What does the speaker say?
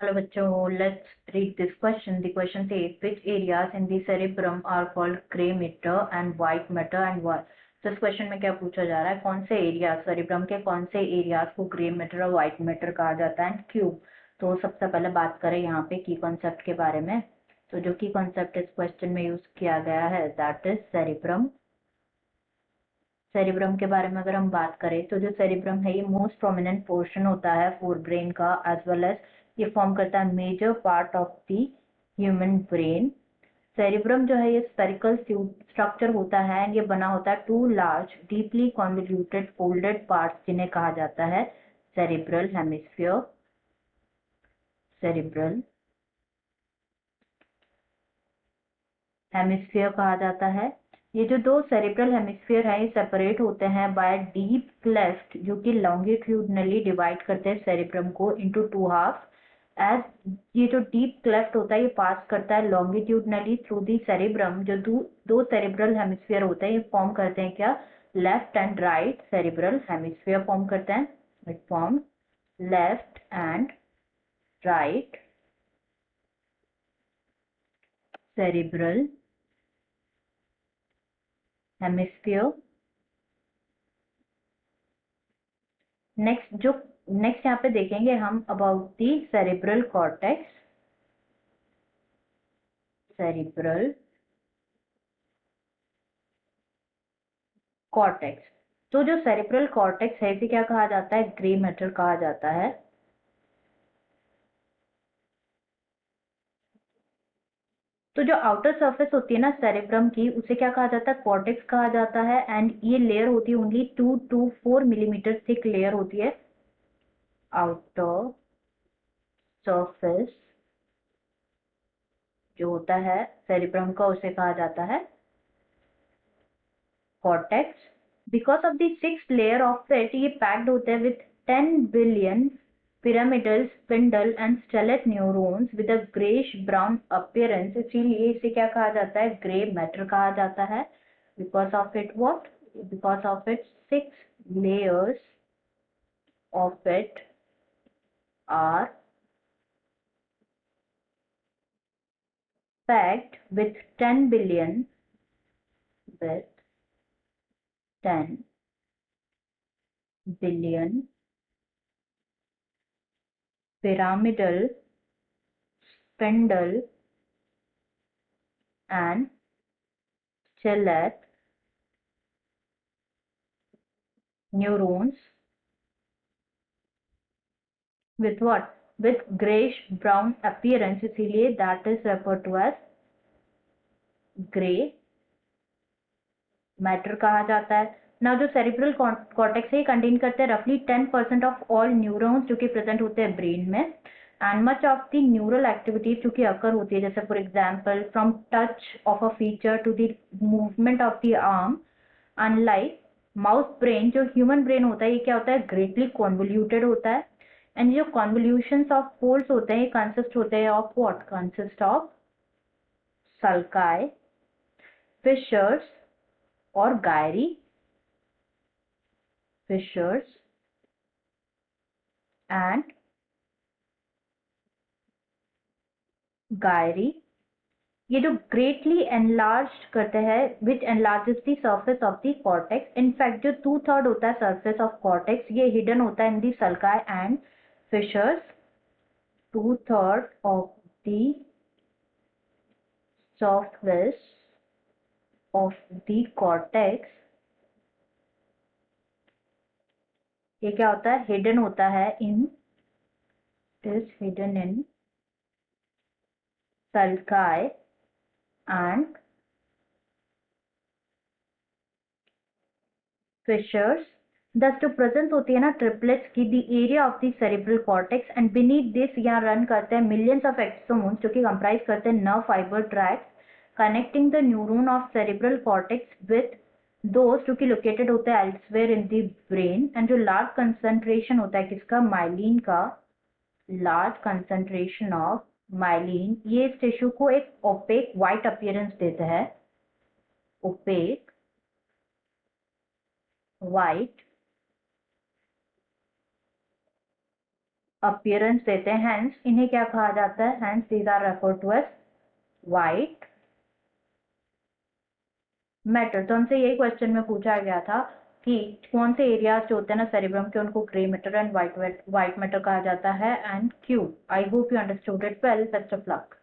Hello बच्चों, let's read this question. The question says, which areas in the cerebrum are called gray matter and white matter and why? तो इस question में क्या पूछा जा रहा है, कौन से एरियाज सेरिब्रम के कौन से एरियाज को ग्रे मैटर और व्हाइट मैटर कहा जाता है एंड क्यों। तो सबसे पहले बात करें यहाँ पे की कॉन्सेप्ट के बारे में। तो जो की कॉन्सेप्ट इस क्वेश्चन में यूज किया गया है दैट इज सेरिब्रम। सेरिब्रम के बारे में अगर हम बात करें तो जो सेरिब्रम है ये मोस्ट प्रोमिनेंट पोर्शन होता है फोर ब्रेन का, एज वेल एज ये फॉर्म करता है major part of the human brain. Cerebrum जो है ये स्फेरिकल स्ट्रक्चर होता है एंड ये बना होता है two large deeply convoluted folded parts जिन्हें कहा जाता है सेरिब्रल हेमिस्फीयर। सेरिब्रल हेमिस्फीयर कहा जाता है। ये जो दो सेरिब्रल हेमिस्फीयर है ये सेपरेट होते हैं बाय डीप क्लेफ्ट जो कि लॉन्गिट्यूडनली डिवाइड करते हैं सेरिब्रम को इनटू टू हाफ। एज ये जो डीप क्लेफ्ट होता है ये पास करता है लॉन्गिट्यूडनली थ्रू दी सेरिब्रम। जो दो सेरिब्रल हेमिस्फीयर होते हैं ये फॉर्म करते हैं क्या, left and right cerebral hemisphere form करते हैं। It form left and right cerebral hemisphere. Next यहाँ पे देखेंगे हम about the cerebral cortex. Cerebral cortex, तो जो सेरिब्रल कॉर्टेक्स है इसे क्या कहा जाता है, ग्रे मैटर कहा जाता है। तो जो आउटर सरफेस होती है ना सेरिब्रम की उसे क्या कहा जाता है, कॉर्टेक्स कहा जाता है। एंड ये लेयर होती है only 2 to 4 millimetre thick layer होती है। आउटर सरफेस जो होता है सेरिब्रम का उसे कहा जाता है cortex. Because of the six layer of it ये पैक्ड होते हैं with 10 billion pyramidal spindle and stellate neurons with a grayish brown appearance, इसीलिए इसे क्या कहा जाता है, ग्रे मैटर कहा जाता है। Because of it what, because of it six layers of it are packed with 10 billion with 10 billion pyramidal spindle and stellate neurons with what, with grayish brown appearance, इसीलिए that is referred to as grey matter कहा जाता है ना। जो cerebral cortex है contain करते हैं रफली 10% ऑफ ऑल न्यूरॉन्स जो कि प्रेजेंट होते हैं ब्रेन में। And much of the neural activities जो कि अकर होती है, जैसे for example from touch of a feature to the movement of the arm. Unlike mouse brain, जो ह्यूमन ब्रेन होता है ये क्या होता है, ग्रेटली कॉन्वोल्यूटेड होता है। एंड जो कॉन्वोल्यूशंस ऑफ पोल्स होते हैं ये कंसिस्ट होते हैं of what, consist of sulci, fissures और गायरी। फिशर्स एंड गायरी, ये जो ग्रेटली एनलार्ज करते हैं which enlarges the surface of the cortex. In fact जो 2/3 होता है सरफेस ऑफ कॉर्टेक्स ये हिडन होता है in the sulci and fissures. 2/3 of the surface of the cortex ये क्या होता है, हिडन होता है इन, is hidden in sulci and fissures। दस जो प्रेजेंस होती है ना ट्रिपलेट्स की, the area of the cerebral cortex and beneath this यहाँ रन करते हैं मिलियंस ऑफ एक्सोसोम्स जो कि कंप्राइज करते हैं nerve fibre tract connecting the neuron of cerebral cortex with दोस्त जो कि लोकेटेड होते हैं elsewhere in the brain. And जो लार्ज कंसंट्रेशन होता है किसका, माइलिन का, लार्ज कंसंट्रेशन ऑफ माइलिन ये इस टिश्यू को एक ओपेक व्हाइट अपीयरेंस देता है। ओपेक व्हाइट अपीयरेंस देते हैं, हैंस इन्हें क्या कहा जाता है, hence these are referred to as white matter. तो हमसे यही क्वेश्चन में पूछा गया था कि कौन से एरियाज जो होते हैं ना सेरिब्रम के उनको grey matter and white matter कहा जाता है एंड क्यों। I hope you understood it well. Best of luck.